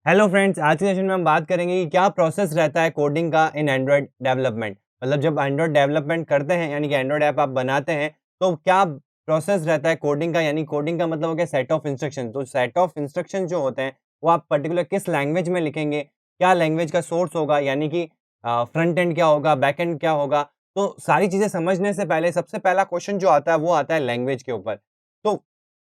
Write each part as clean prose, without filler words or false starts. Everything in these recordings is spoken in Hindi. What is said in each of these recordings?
हेलो फ्रेंड्स, आज के सेशन में हम बात करेंगे कि क्या प्रोसेस रहता है कोडिंग का इन एंड्रॉयड डेवलपमेंट। मतलब जब एंड्रॉयड डेवलपमेंट करते हैं यानी कि एंड्रॉयड ऐप आप बनाते हैं तो क्या प्रोसेस रहता है कोडिंग का। यानी कोडिंग का मतलब हो गया सेट ऑफ इंस्ट्रक्शन। तो सेट ऑफ इंस्ट्रक्शन जो होते हैं वो आप पर्टिकुलर किस लैंग्वेज में लिखेंगे, क्या लैंग्वेज का सोर्स होगा, यानी कि फ्रंट एंड क्या होगा, बैक एंड क्या होगा। तो सारी चीज़ें समझने से पहले सबसे पहला क्वेश्चन जो आता है वो आता है लैंग्वेज के ऊपर। तो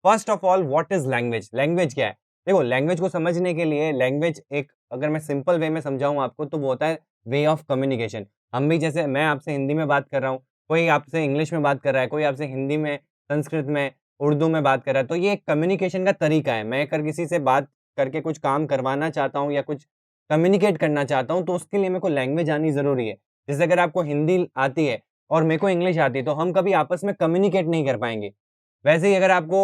first of all what is language, language क्या है। देखो, लैंग्वेज को समझने के लिए लैंग्वेज एक, अगर मैं सिंपल वे में समझाऊँ आपको, तो वो होता है वे ऑफ कम्युनिकेशन। हम भी, जैसे मैं आपसे हिंदी में बात कर रहा हूँ, कोई आपसे इंग्लिश में बात कर रहा है, कोई आपसे हिंदी में, संस्कृत में, उर्दू में बात कर रहा है, तो ये एक कम्युनिकेशन का तरीका है। मैं अगर किसी से बात करके कुछ काम करवाना चाहता हूँ या कुछ कम्युनिकेट करना चाहता हूँ, तो उसके लिए मेरे को लैंग्वेज आनी ज़रूरी है। जैसे अगर आपको हिंदी आती है और मेरे को इंग्लिश आती है, तो हम कभी आपस में कम्युनिकेट नहीं कर पाएँगे। वैसे ही अगर आपको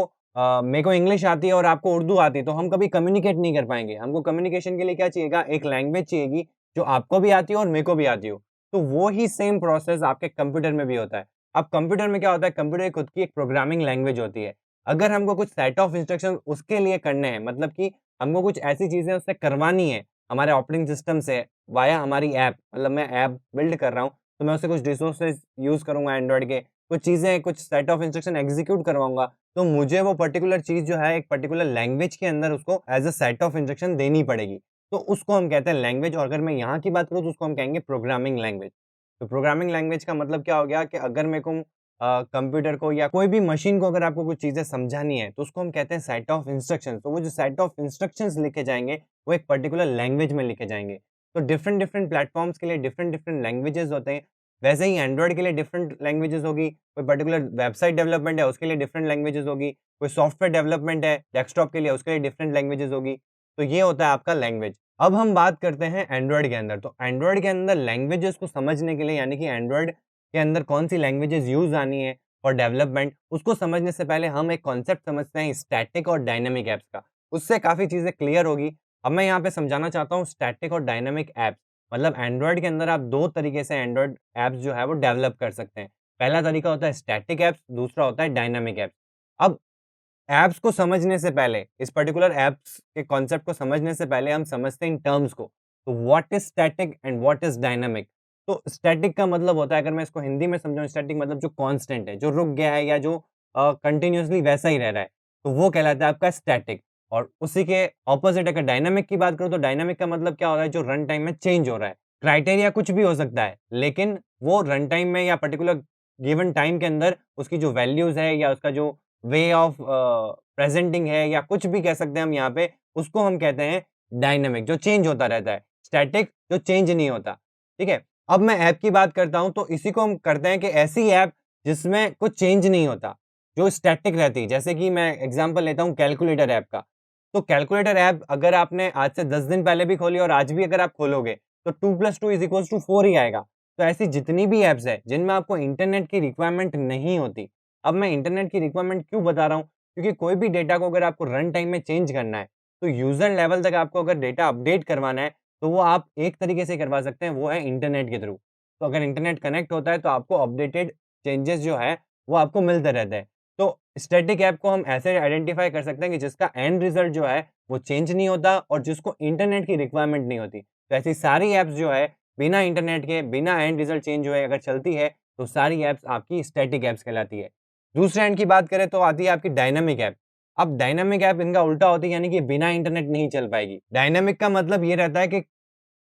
मेरे को इंग्लिश आती है और आपको उर्दू आती है, तो हम कभी कम्युनिकेट नहीं कर पाएँगे। हमको कम्युनिकेशन के लिए क्या चाहिएगा? एक लैंग्वेज चाहिएगी, जो आपको भी आती हो और मेरे को भी आती हो। तो वो ही सेम प्रोसेस आपके कंप्यूटर में भी होता है। अब कंप्यूटर में क्या होता है? कंप्यूटर की खुद की एक प्रोग्रामिंग लैंग्वेज होती है। अगर हमको कुछ सेट ऑफ इंस्ट्रक्शन उसके लिए करने हैं, मतलब कि हमको कुछ ऐसी चीज़ें उससे करवानी है, हमारे ऑपरेटिंग सिस्टम से वाया हमारी ऐप, मतलब मैं ऐप बिल्ड कर रहा हूँ, तो मैं उससे कुछ रिसोर्सेज़ यूज़ करूँगा एंड्रॉयड के, कुछ चीज़ें, कुछ सेट ऑफ इंस्ट्रक्शन एग्ज़ीक्यूट करवाऊँगा। तो मुझे वो पर्टिकुलर चीज़ जो है एक पर्टिकुलर लैंग्वेज के अंदर उसको as a set of instruction देनी पड़ेगी। तो उसको हम कहते हैं लैंग्वेज, और अगर मैं यहाँ की बात करूँ तो उसको हम कहेंगे प्रोग्रामिंग लैंग्वेज। तो प्रोग्रामिंग लैंग्वेज का मतलब क्या हो गया कि अगर मेरे को कंप्यूटर को या कोई भी मशीन को अगर आपको कुछ चीज़ें समझानी है, तो उसको हम कहते हैं सेट ऑफ इंस्ट्रक्शंस। तो वो जो सेट ऑफ इंस्ट्रक्शंस लिखे जाएँगे, वो एक पर्टिकुलर लैंग्वेज में लिखे जाएँगे। तो डिफरेंट डिफरेंट प्लेटफ़ॉर्म्स के लिए डिफरेंट डिफरेंट लैंग्वेजेज़ होते हैं। वैसे ही एंड्रॉयड के लिए डिफरेंट लैंग्वेजेज़ होगी, कोई पर्टिकुलर वेबसाइट डेवलपमेंट है उसके लिए डिफरेंट लैंग्वेजेज़ होगी, कोई सॉफ्टवेयर डेवलपमेंट है डेस्कटॉप के लिए उसके लिए डिफरेंट लैंग्वेजेज़ होगी। तो ये होता है आपका लैंग्वेज। अब हम बात करते हैं एंड्रॉयड के अंदर। तो एंड्रॉयड के अंदर लैंग्वेजेज़ को समझने के लिए, यानी कि एंड्रॉयड के अंदर कौन-सी लैंग्वेजेज़ यूज़ आनी है फॉर डेवलपमेंट, उसको समझने से पहले हम एक कॉन्सेप्ट समझते हैं स्टैटिक और डायनामिक ऐप्स का। उससे काफ़ी चीज़ें क्लियर होगी। अब मैं यहाँ पे समझाना चाहता हूँ स्टैटिक और डायनामिक ऐप्स। मतलब एंड्रॉयड के अंदर आप 2 तरीके से एंड्रॉयड ऐप्स जो है वो डेवलप कर सकते हैं। पहला तरीका होता है स्टैटिक ऐप्स, दूसरा होता है डायनामिक ऐप्स। अब ऐप्स को समझने से पहले, इस पर्टिकुलर ऐप्स के कॉन्सेप्ट को समझने से पहले हम समझते हैं इन टर्म्स को। तो what is static and what is dynamic? तो स्टैटिक का मतलब होता है, अगर मैं इसको हिंदी में समझाऊँ, स्टैटिक मतलब जो कांस्टेंट है, जो रुक गया है या जो कंटीन्यूअसली वैसा ही रह रहा है, तो वो कहलाता है आपका स्टैटिक। और उसी के ऑपोज़िट अगर डायनामिक की बात करूँ, तो डायनामिक का मतलब क्या हो रहा है? जो रन टाइम में चेंज हो रहा है। क्राइटेरिया कुछ भी हो सकता है, लेकिन वो रन टाइम में या पर्टिकुलर गिवन टाइम के अंदर उसकी जो वैल्यूज़ है या उसका जो वे ऑफ प्रेजेंटिंग है या कुछ भी कह सकते हैं हम यहाँ पे, उसको हम कहते हैं डायनामिक, जो चेंज होता रहता है। स्टैटिक जो चेंज नहीं होता, ठीक है? अब मैं ऐप की बात करता हूँ, तो इसी को हम करते हैं कि ऐसी ऐप जिसमें कुछ चेंज नहीं होता, जो स्टैटिक रहती है। जैसे कि मैं एग्ज़ाम्पल लेता हूँ कैलकुलेटर ऐप का। तो कैलकुलेटर ऐप अगर आपने आज से 10 दिन पहले भी खोली और आज भी अगर आप खोलोगे, तो 2+2 = 4 ही आएगा। तो ऐसी जितनी भी ऐप्स हैं, जिनमें आपको इंटरनेट की रिक्वायरमेंट नहीं होती। अब मैं इंटरनेट की रिक्वायरमेंट क्यों बता रहा हूँ? क्योंकि कोई भी डेटा को अगर आपको रन टाइम में चेंज करना है, तो यूज़र लेवल तक आपको अगर डेटा अपडेट करवाना है, तो वो आप एक तरीके से करवा सकते हैं, वो है इंटरनेट के थ्रू। तो अगर इंटरनेट कनेक्ट होता है, तो आपको अपडेटेड चेंजेस जो है, वो आपको मिलते रहते हैं। तो स्टैटिक ऐप को हम ऐसे आइडेंटिफ़ाई कर सकते हैं कि जिसका एंड रिज़ल्ट जो है, वो चेंज नहीं होता और जिसको इंटरनेट की रिक्वायरमेंट नहीं होती। तो ऐसी सारी ऐप्स जो है, बिना इंटरनेट के, बिना एंड रिज़ल्ट चेंज हुए अगर चलती है, तो सारी ऐप्स आपकी स्टैटिक ऐप्स कहलाती है। दूसरे एंड की बात करें तो आती है आपकी डायनामिक ऐप। अब डायनामिक ऐप इनका उल्टा होती है, यानी कि बिना इंटरनेट नहीं चल पाएगी। डायनामिक का मतलब ये रहता है कि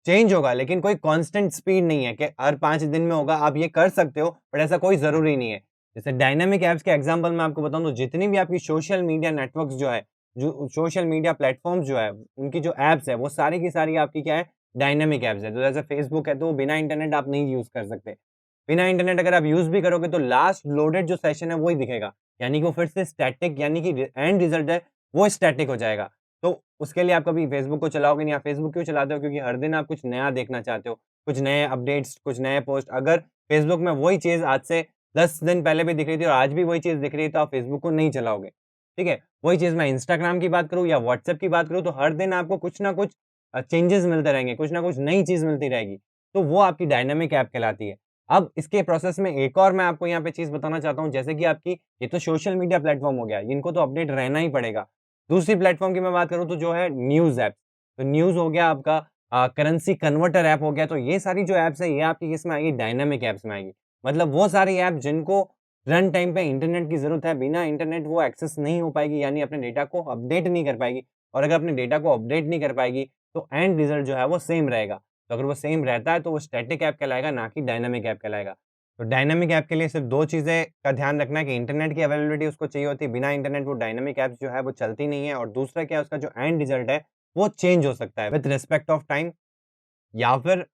चेंज होगा, लेकिन कोई कांस्टेंट स्पीड नहीं है कि हर 5 दिन में होगा। आप ये कर सकते हो, बट ऐसा कोई ज़रूरी नहीं है। जैसे डायनामिक ऐप्स के एग्ज़ाम्पल मैं आपको बताऊँ, तो जितनी भी आपकी सोशल मीडिया नेटवर्क्स जो है, जो सोशल मीडिया प्लेटफ़ॉर्म्स जो है, उनकी जो ऐप्स है, वो सारी की सारी आपकी क्या है? डायनामिक ऐप्स है। तो जैसे फ़ेसबुक है, तो वो बिना इंटरनेट आप नहीं यूज़ कर सकते। बिना इंटरनेट अगर आप यूज़ भी करोगे, तो लास्ट लोडेड जो सेशन है, वो ही दिखेगा। यानी कि वो फिर से स्टैटिक, यानी कि एंड रिज़ल्ट है, वो स्टैटिक हो जाएगा। तो उसके लिए आप कभी फेसबुक को चलाओगे नहीं। आप फेसबुक क्यों चलाते हो? क्योंकि हर दिन आप कुछ नया देखना चाहते हो, कुछ नए अपडेट्स, कुछ नए पोस्ट। अगर फेसबुक में वही चीज़ आज से 10 दिन पहले भी दिख रही थी और आज भी वही चीज़ दिख रही है, तो आप फेसबुक को नहीं चलाओगे, ठीक है? वही चीज़ मैं इंस्टाग्राम की बात करूँ या व्हाट्सएप की बात करूँ, तो हर दिन आपको कुछ ना कुछ चेंजेस मिलते रहेंगे, कुछ ना कुछ नई चीज़ मिलती रहेगी। तो वो आपकी डायनामिक ऐप कहलाती है। अब इसके प्रोसेस में एक और मैं आपको यहाँ पे चीज़ बताना चाहता हूँ, जैसे कि आपकी ये तो सोशल मीडिया प्लेटफ़ॉर्म हो गया, इनको तो अपडेट रहना ही पड़ेगा। दूसरी प्लेटफ़ॉर्म की मैं बात करूँ, तो जो है न्यूज़ ऐप्स। तो न्यूज़ हो गया आपका, करेंसी कन्वर्टर ऐप हो गया। तो ये सारी जो ऐप्स है ये आपकी किसमें आएगी, डायनामिक ऐप्स में आएगी। मतलब वो सारी ऐप जिनको रन टाइम पे इंटरनेट की ज़रूरत है, बिना इंटरनेट वो एक्सेस नहीं हो पाएगी, यानी अपने डेटा को अपडेट नहीं कर पाएगी। और अगर अपने डेटा को अपडेट नहीं कर पाएगी तो एंड रिजल्ट जो है वो सेम रहेगा। तो अगर वो सेम रहता है तो वो स्टैटिक ऐप कहलाएगा, ना कि डायनामिक ऐप कहलाएगा। तो डायनामिक ऐप के लिए सिर्फ 2 चीज़ें का ध्यान रखना है कि इंटरनेट की अवेलेबिलिटी उसको चाहिए होती है, बिना इंटरनेट वो डायनामिक ऐप्स जो है वो चलती नहीं है। और दूसरा क्या है, उसका जो एंड रिजल्ट है वो चेंज हो सकता है विथ रिस्पेक्ट ऑफ टाइम, या फिर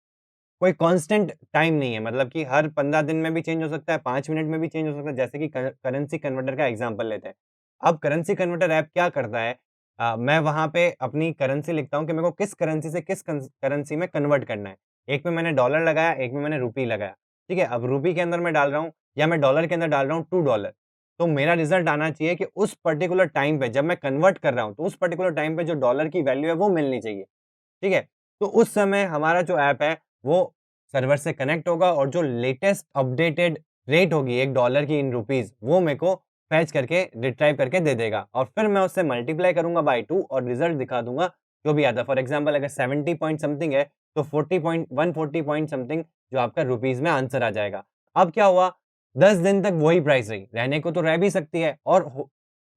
कोई कांस्टेंट टाइम नहीं है, मतलब कि हर 15 दिन में भी चेंज हो सकता है, 5 मिनट में भी चेंज हो सकता है। जैसे कि करेंसी कन्वर्टर का एग्जांपल लेते हैं। अब करेंसी कन्वर्टर ऐप क्या करता है, मैं वहाँ पे अपनी करेंसी लिखता हूँ कि मेरे को किस करेंसी से किस करेंसी में कन्वर्ट करना है। एक में मैंने डॉलर लगाया, एक में मैंने रुपी लगाया। ठीक है, अब रुपी के अंदर मैं डाल रहा हूँ या मैं डॉलर के अंदर डाल रहा हूँ $2, तो मेरा रिजल्ट आना चाहिए कि उस पर्टिकुलर टाइम पे जब मैं कन्वर्ट कर रहा हूँ, तो उस पर्टिकुलर टाइम पे जो डॉलर की वैल्यू है वो मिलनी चाहिए। ठीक है? तो उस समय हमारा जो ऐप है वो सर्वर से कनेक्ट होगा और जो लेटेस्ट अपडेटेड रेट होगी $1 की इन रुपीज़, वो मेरे को फेच करके रिट्राइव करके दे देगा और फिर मैं उससे मल्टीप्लाई करूँगा बाय 2 और रिजल्ट दिखा दूँगा जो भी आता है। फॉर एग्ज़ाम्पल अगर 70 पॉइंट समथिंग है, तो 140 पॉइंट समथिंग जो आपका रुपीज़ में आंसर आ जाएगा। अब क्या हुआ, 10 दिन तक वही प्राइस रही, रहने को तो रह भी सकती है और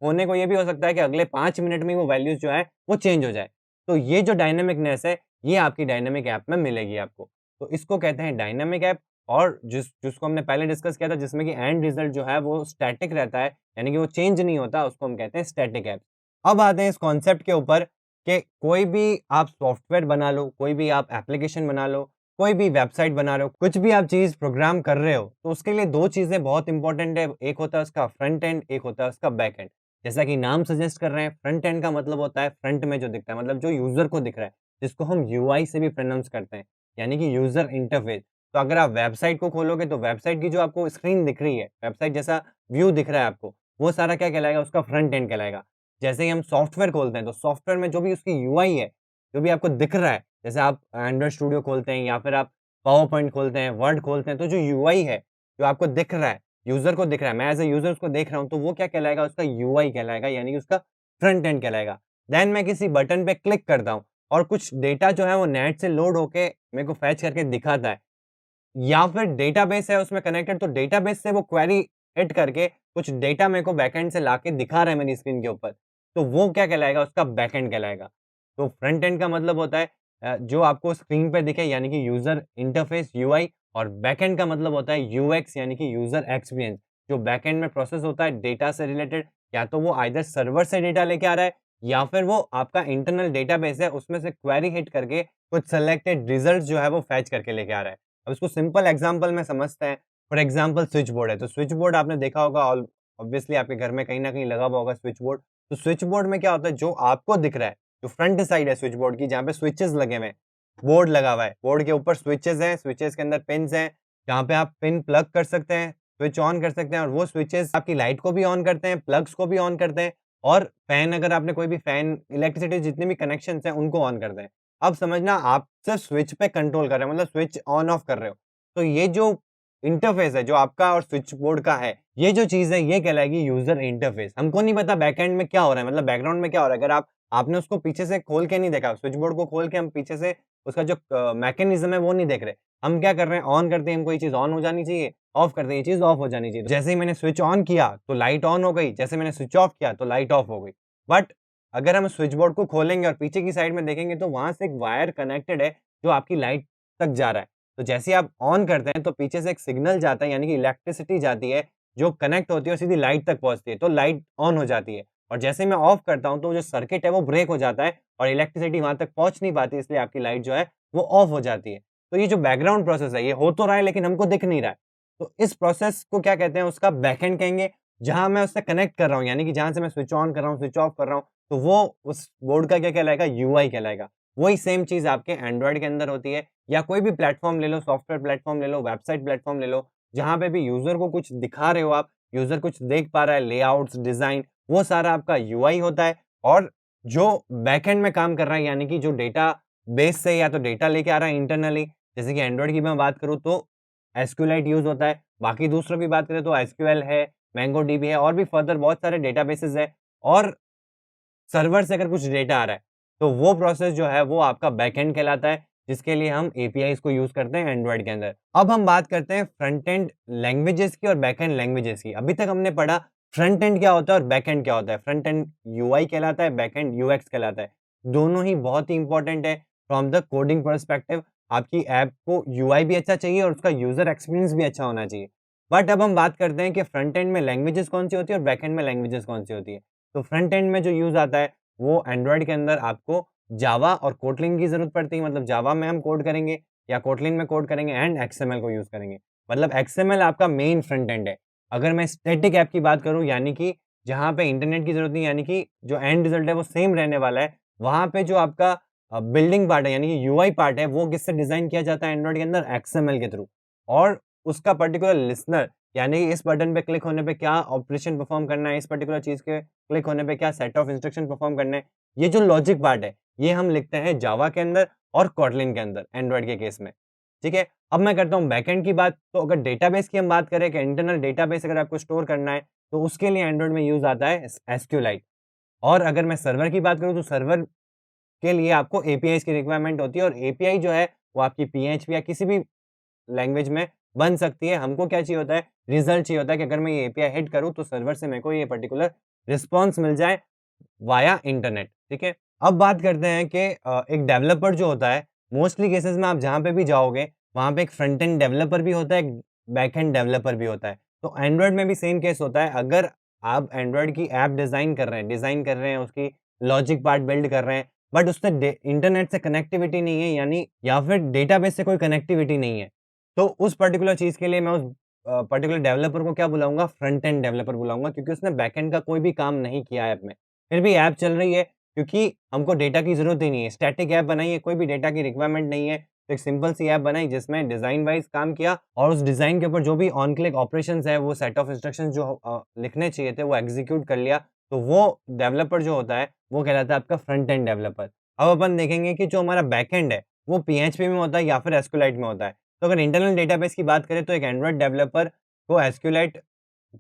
होने को ये भी हो सकता है कि अगले 5 मिनट में वो वैल्यूज़ जो है वो चेंज हो जाए। तो ये जो डायनामिकनेस है, ये आपकी डायनामिक ऐप में मिलेगी आपको। तो इसको कहते हैं डायनामिक ऐप। और जिसको हमने पहले डिस्कस किया था जिसमें कि एंड रिजल्ट जो है वो स्टैटिक रहता है, यानी कि वो चेंज नहीं होता, उसको हम कहते हैं स्टैटिक ऐप। अब आते हैं इस कॉन्सेप्ट के ऊपर कि कोई भी आप सॉफ्टवेयर बना लो, कोई भी आप एप्लीकेशन बना लो, कोई भी वेबसाइट बना रहे हो, कुछ भी आप चीज़ प्रोग्राम कर रहे हो, तो उसके लिए 2 चीज़ें बहुत इंपॉर्टेंट है। एक होता है उसका फ्रंट एंड, एक होता है उसका बैक एंड। जैसा कि नाम सजेस्ट कर रहे हैं, फ्रंट एंड का मतलब होता है फ्रंट में जो दिखता है, मतलब जो यूज़र को दिख रहा है, जिसको हम यूआई से भी प्रोनाउंस करते हैं, यानी कि यूज़र इंटरफेस। तो अगर आप वेबसाइट को खोलोगे तो वेबसाइट की जो आपको स्क्रीन दिख रही है, वेबसाइट जैसा व्यू दिख रहा है आपको, वो सारा क्या कहलाएगा, उसका फ्रंट एंड कहलाएगा। जैसे ही हम सॉफ्टवेयर खोलते हैं, तो सॉफ्टवेयर में जो भी उसकी यूआई है, जो भी आपको दिख रहा है, जैसे आप एंड्रॉइड स्टूडियो खोलते हैं या फिर आप पावर पॉइंट खोलते हैं, वर्ड खोलते हैं, तो जो यूआई है, जो आपको दिख रहा है, यूज़र को दिख रहा है, मैं एज़ अ यूज़र उसको देख रहा हूँ, तो वो क्या कहलाएगा, उसका यूआई कहलाएगा, यानी कि उसका फ्रंट एंड कहलाएगा। देन मैं किसी बटन पे क्लिक करता हूँ और कुछ डेटा जो है वो नेट से लोड होके मेरे को फेच करके दिखाता है। या फिर डेटाबेस है उसमें कनेक्टेड, तो डेटाबेस से वो क्वेरी हिट करके कुछ डेटा मेरे को बैकएंड से लाके दिखा रहा है मेरी स्क्रीन के ऊपर, तो वो क्या कहलाएगा, उसका बैकएंड कहलाएगा। तो फ्रंट एंड का मतलब होता है जो आपको स्क्रीन पे दिखे, यानी कि यूज़र इंटरफेस यूआई, और बैकएंड का मतलब होता है यूएक्स, यानी कि यूज़र एक्सपीरियंस। जो बैकएंड में प्रोसेस होता है डेटा से रिलेटेड, या तो वो आइदर सर्वर से डेटा लेके आ रहा है या फिर वो आपका इंटरनल डेटाबेस है उसमें से क्वेरी हिट करके कुछ सेलेक्टेड रिजल्ट्स जो है वो फेच करके लेके आ रहा है। अब इसको सिंपल एग्जांपल में समझते हैं। फॉर एग्जांपल स्विच बोर्ड है, तो स्विच बोर्ड आपने देखा होगा, ऑल ऑब्वियसली आपके घर में कहीं न कहीं लगा हुआ होगा स्विच बोर्ड। तो स्विच बोर्ड में क्या होता है, जो आपको दिख रहा है, जो फ्रंट साइड है स्विच बोर्ड की, जहाँ पे स्विचेज़ लगे हुए हैं, बोर्ड लगा हुआ है, बोर्ड के ऊपर स्विचेज़ हैं, स्विचेज़ के अंदर पिन्स हैं, जहाँ पे आप पिन प्लग कर सकते हैं, स्विच ऑन कर सकते हैं, और वो स्विचेज़ आपकी लाइट को भी ऑन करते हैं, प्लग्स को भी ऑन करते हैं, और फैन, अगर आपने कोई भी फैन, इलेक्ट्रिसिटी जितने भी कनेक्शंस हैं, उनको ऑन करते हैं। अब समझना, आप सिर्फ स्विच पे कंट्रोल कर रहे हैं, मतलब स्विच ऑन ऑफ कर रहे हो। तो ये जो इंटरफेस है जो आपका और स्विच बोर्ड का है, ये जो चीज़ है ये कहलाएगी यूज़र इंटरफेस। हमको नहीं पता बैकएंड में क्या हो रहा है, मतलब बैकग्राउंड में क्या हो रहा है। अगर आपने उसको पीछे से खोल के नहीं देखा, स्विच बोर्ड को खोल के हम पीछे से उसका जो मैकेनिज़्म है वो नहीं देख रहे। हम क्या कर रहे हैं, ऑन करते हैं, हमको ये चीज़ ऑन हो जानी चाहिए, ऑफ करते हैं, ये चीज़ ऑफ हो जानी चाहिए। जैसे ही मैंने स्विच ऑन किया तो लाइट ऑन हो गई, जैसे मैंने स्विच ऑफ किया तो लाइट ऑफ हो गई। बट अगर हम स्विच बोर्ड को खोलेंगे और पीछे की साइड में देखेंगे तो वहाँ से एक वायर कनेक्टेड है जो आपकी लाइट तक जा रहा है। तो जैसे ही आप ऑन करते हैं तो पीछे से एक सिग्नल जाता है, यानी कि इलेक्ट्रिसिटी जाती है, जो कनेक्ट होती है और सीधी लाइट तक पहुँचती है, तो लाइट ऑन हो जाती है। और जैसे ही मैं ऑफ करता हूँ तो जो सर्किट है वो ब्रेक हो जाता है और इलेक्ट्रिसिटी वहाँ तक पहुँच नहीं पाती, इसलिए आपकी लाइट जो है वो ऑफ हो जाती है। तो ये जो बैकग्राउंड प्रोसेस है ये हो तो रहा है लेकिन हमको दिख नहीं रहा है। तो इस प्रोसेस को क्या कहते हैं, उसका बैकएंड कहेंगे, जहाँ मैं उससे कनेक्ट कर रहा हूँ, यानी कि जहाँ से मैं स्विच ऑन कर रहा हूँ, स्विच ऑफ कर रहा हूँ, तो वो उस बोर्ड का क्या कहलाएगा, यूआई कहलाएगा। वही सेम चीज़ आपके एंड्रॉइड के अंदर होती है, या कोई भी प्लेटफ़ॉर्म ले लो, सॉफ्टवेयर प्लेटफ़ॉर्म ले लो, वेबसाइट प्लेटफ़ॉर्म ले लो, जहाँ पे भी यूज़र को कुछ दिखा रहे हो आप, यूज़र कुछ देख पा रहा है, लेआउट्स, डिज़ाइन, वो सारा आपका यूआई होता है। और जो बैकएंड में काम कर रहा है, यानी कि जो डेटा बेस से या तो डेटा लेके आ रहा है इंटरनली, जैसे कि एंड्रॉइड की मैं बात करूँ तो एसक्यूएलाइट यूज़ होता है, बाकी दूसरों की बात करें तो एसक्यूएल है, मोंगोडीबी है, और भी फर्दर बहुत सारे डेटाबेसेस है। और सर्वर से अगर कुछ डेटा आ रहा है, तो वो प्रोसेस जो है वो आपका बैकएंड कहलाता है, जिसके लिए हम एपीआईज़ को यूज़ करते हैं एंड्रॉइड के अंदर। अब हम बात करते हैं फ्रंट एंड लैंग्वेजेस की और बैक एंड लैंग्वेजेस की। अभी तक हमने पढ़ा फ्रंट एंड क्या होता है और बैक एंड क्या होता है। फ्रंट एंड यूआई कहलाता है, बैक एंड यूएक्स कहलाता है। दोनों ही बहुत ही इंपॉर्टेंट है फ्रॉम द कोडिंग पर्सपेक्टिव। आपकी ऐप को यूआई भी अच्छा चाहिए और उसका यूज़र एक्सपीरियंस भी अच्छा होना चाहिए। बट अब हम बात करते हैं कि फ्रंट एंड में लैंग्वेजेस कौन-सी होती है और बैक एंड में लैंग्वेजेस कौन-सी होती है। तो फ्रंट एंड में जो यूज़ आता है, वो एंड्रॉइड के अंदर आपको जावा और कोटलिन की ज़रूरत पड़ती है। मतलब जावा में हम कोड करेंगे या कोटलिन में कोड करेंगे एंड एक्सएमएल को यूज़ करेंगे। मतलब एक्सएमएल आपका मेन फ्रंट एंड है। अगर मैं स्टैटिक ऐप की बात करूँ, यानी कि जहाँ पे इंटरनेट की ज़रूरत नहीं है, यानी कि जो एंड रिज़ल्ट है वो सेम रहने वाला है, वहाँ पे जो आपका बिल्डिंग पार्ट है यानी कि यूआई पार्ट है, वो किससे डिज़ाइन किया जाता है एंड्रॉइड के अंदर? एक्सएमएल के थ्रू। और उसका पर्टिकुलर लिसनर, यानी इस बटन पे क्लिक होने पे क्या ऑपरेशन परफ़ॉर्म करना है, इस पर्टिकुलर चीज़ के क्लिक होने पे क्या सेट ऑफ इंस्ट्रक्शन परफ़ॉर्म करने हैं, ये जो लॉजिक पार्ट है, ये हम लिखते हैं जावा के अंदर और कोटलिन के अंदर, एंड्रॉइड के केस में। ठीक है? अब मैं करता हूँ बैकएंड की बात। तो अगर डेटाबेस की हम बात करें कि इंटरनल डेटाबेस अगर आपको स्टोर करना है, तो उसके लिए एंड्रॉइड में यूज़ आता है एसक्यूएलाइट। और अगर मैं सर्वर की बात करूँ, तो सर्वर के लिए आपको एपीआईज़ की रिक्वायरमेंट होती है और एपीआई जो है, वो आपकी पीएचपी या किसी भी लैंग्वेज में बन सकती है। हमको क्या चाहिए होता है? रिज़ल्ट चाहिए होता है कि अगर मैं ये एपीआई हिट करूँ, तो सर्वर से मेरे को ये पर्टिकुलर रिस्पॉन्स मिल जाए वाया इंटरनेट। ठीक है? अब बात करते हैं कि एक डेवलपर जो होता है, मोस्टली केसेज़ में आप जहाँ पे भी जाओगे, वहाँ पे एक फ्रंट एंड डेवलपर भी होता है, एक बैक एंड डेवलपर भी होता है। तो एंड्रॉइड में भी सेम केस होता है। अगर आप एंड्रॉइड की ऐप डिज़ाइन कर रहे हैं, उसकी लॉजिक पार्ट बिल्ड कर रहे हैं, बट उससे डे इंटरनेट से कनेक्टिविटी नहीं है, यानी या फिर डेटाबेस से कोई कनेक्टिविटी नहीं है, तो उस पर्टिकुलर चीज़ के लिए मैं उस पर्टिकुलर डेवलपर को क्या बुलाऊँगा? फ्रंट एंड डेवलपर बुलाऊँगा, क्योंकि उसने बैक एंड का कोई भी काम नहीं किया ऐप में। फिर भी ऐप चल रही है, क्योंकि हमको डेटा की ज़रूरत ही नहीं है। स्टैटिक ऐप बनाई है, कोई भी डेटा की रिक्वायरमेंट नहीं है। तो एक सिंपल सी ऐप बनाई जिसमें डिज़ाइन वाइज़ काम किया और उस डिज़ाइन के ऊपर जो भी ऑन क्लिक ऑपरेशंस है, वो सेट ऑफ इंस्ट्रक्शंस जो लिखने चाहिए थे, वो एग्ज़ीक्यूट कर लिया। तो वो डेवलपर जो होता है, वो कहलाता है आपका फ्रंट एंड डेवलपर। अब अपन देखेंगे कि जो हमारा बैक एंड है, वो पीएचपी में होता है या फिर एसक्यूएलाइट में होता है। तो अगर इंटरनल डेटाबेस की बात करें, तो एक एंड्रॉइड डेवलपर को एसक्यूएलाइट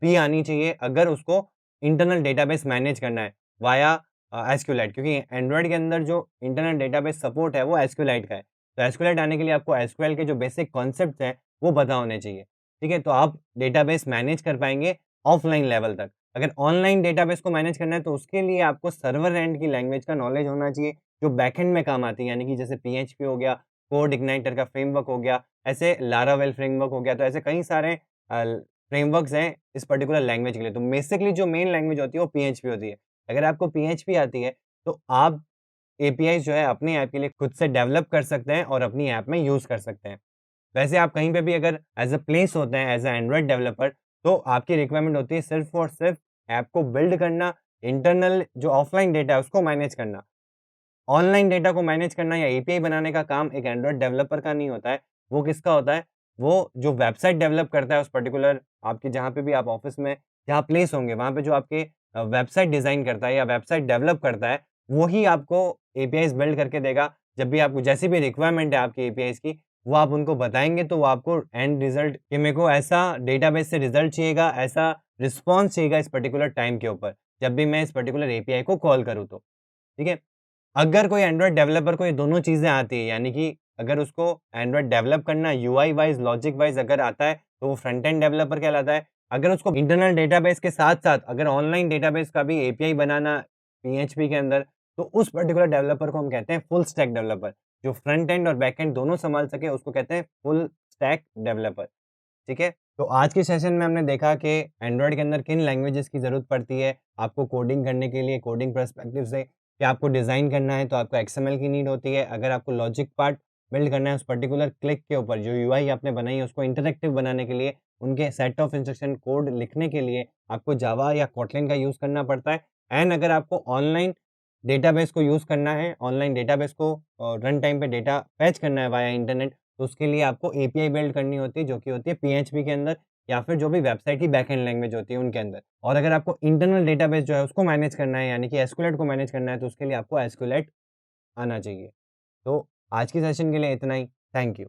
भी आनी चाहिए, अगर उसको इंटरनल डेटाबेस मैनेज करना है वाया एसक्यूएलाइट, क्योंकि एंड्रॉइड के अंदर जो इंटरनल डेटाबेस सपोर्ट है, वो एसक्यूएलाइट का है। तो एसक्यूएलाइट आने के लिए आपको एसक्यूएल के जो बेसिक कॉन्सेप्ट्स हैं, वो पता होने चाहिए। ठीक है? तो आप डेटाबेस मैनेज कर पाएँगे ऑफ़लाइन लेवल तक। अगर ऑनलाइन डेटाबेस को मैनेज करना है, तो उसके लिए आपको सर्वर एंड की लैंग्वेज का नॉलेज होना चाहिए, जो बैकएंड में काम आती है, यानी कि जैसे पीएचपी हो गया, कोड इग्नाइटर का फ्रेमवर्क हो गया, ऐसे लारावेल फ्रेमवर्क हो गया। तो ऐसे कई सारे फ्रेमवर्क्स हैं इस पर्टिकुलर लैंग्वेज के लिए। तो बेसिकली जो मेन लैंग्वेज होती है, वो पीएचपी होती है। अगर आपको पीएचपी आती है, तो आप एपीआईज़ जो है अपनी ऐप के लिए खुद से डेवलप कर सकते हैं और अपनी ऐप में यूज़ कर सकते हैं। वैसे आप कहीं पे भी अगर एज़ अ प्लेस होते हैं, एज़ अ एंड्रॉइड डेवलपर, तो आपकी रिक्वायरमेंट होती है सिर्फ़ और सिर्फ़ ऐप को बिल्ड करना, इंटरनल जो ऑफ़लाइन डेटा है उसको मैनेज करना। ऑनलाइन डेटा को मैनेज करना या एपीआई बनाने का काम एक एंड्रॉइड डेवलपर का नहीं होता है। वो किसका होता है? वो जो वेबसाइट डेवलप करता है उस पर्टिकुलर आपके जहाँ पे भी आप ऑफ़िस में जहाँ प्लेस होंगे, वहाँ पे जो आपके वेबसाइट डिज़ाइन करता है या वेबसाइट डेवलप करता है, वो ही आपको एपीआईज़ बिल्ड करके देगा। जब भी आपको जैसी भी रिक्वायरमेंट है आपकी एपीआईज़ की, वो आप उनको बताएँगे, तो वो आपको एंड रिज़ल्ट कि मेरे को ऐसा डेटाबेस से रिज़ल्ट चाहिएगा, ऐसा रिस्पॉन्स चाहिएगा इस पर्टिकुलर टाइम के ऊपर, जब भी मैं इस पर्टिकुलर एपीआई को कॉल करूँ तो। ठीक है? अगर कोई एंड्रॉइड डेवलपर को ये दोनों चीज़ें आती हैं, यानी कि अगर उसको एंड्रॉइड डेवलप करना यूआई वाइज़, लॉजिक वाइज़ अगर आता है, तो वो फ्रंट एंड डेवलपर कहलाता है। अगर उसको इंटरनल डेटाबेस के साथ-साथ अगर ऑनलाइन डेटाबेस का भी एपीआई बनाना पीएचपी के अंदर, तो उस पर्टिकुलर डेवलपर को हम कहते हैं फुल स्टैक डेवलपर। जो फ्रंट एंड और बैक एंड दोनों सँभाल सके, उसको कहते हैं फुल स्टैक डेवलपर। ठीक है? तो आज के सेशन में हमने देखा कि एंड्रॉइड के अंदर किन लैंग्वेजेस की ज़रूरत पड़ती है, आपको कोडिंग करने के लिए, कोडिंग पर्सपेक्टिव से, कि आपको डिज़ाइन करना है तो आपको एक्सएमएल की नीड होती है। अगर आपको लॉजिक पार्ट बिल्ड करना है उस पर्टिकुलर क्लिक के ऊपर, जो यूआई आपने बनाई है उसको इंटरैक्टिव बनाने के लिए, उनके सेट ऑफ इंस्ट्रक्शन कोड लिखने के लिए आपको जावा या कोटलिन का यूज़ करना पड़ता है। एंड अगर आपको ऑनलाइन डेटाबेस को यूज़ करना है, ऑनलाइन डेटाबेस को रन टाइम पे डेटा फेच करना है वाया इंटरनेट, तो उसके लिए आपको एपीआई बिल्ड करनी होती है, जो कि होती है पीएचपी के अंदर या फिर जो भी वेबसाइट की बैकएंड लैंग्वेज होती है उनके अंदर। और अगर आपको इंटरनल डेटाबेस जो है उसको मैनेज करना है, यानी कि एसक्यूएलआइट को मैनेज करना है, तो उसके लिए आपको एसक्यूएलआइट आना चाहिए। तो आज की सेशन के लिए इतना ही। Thank you.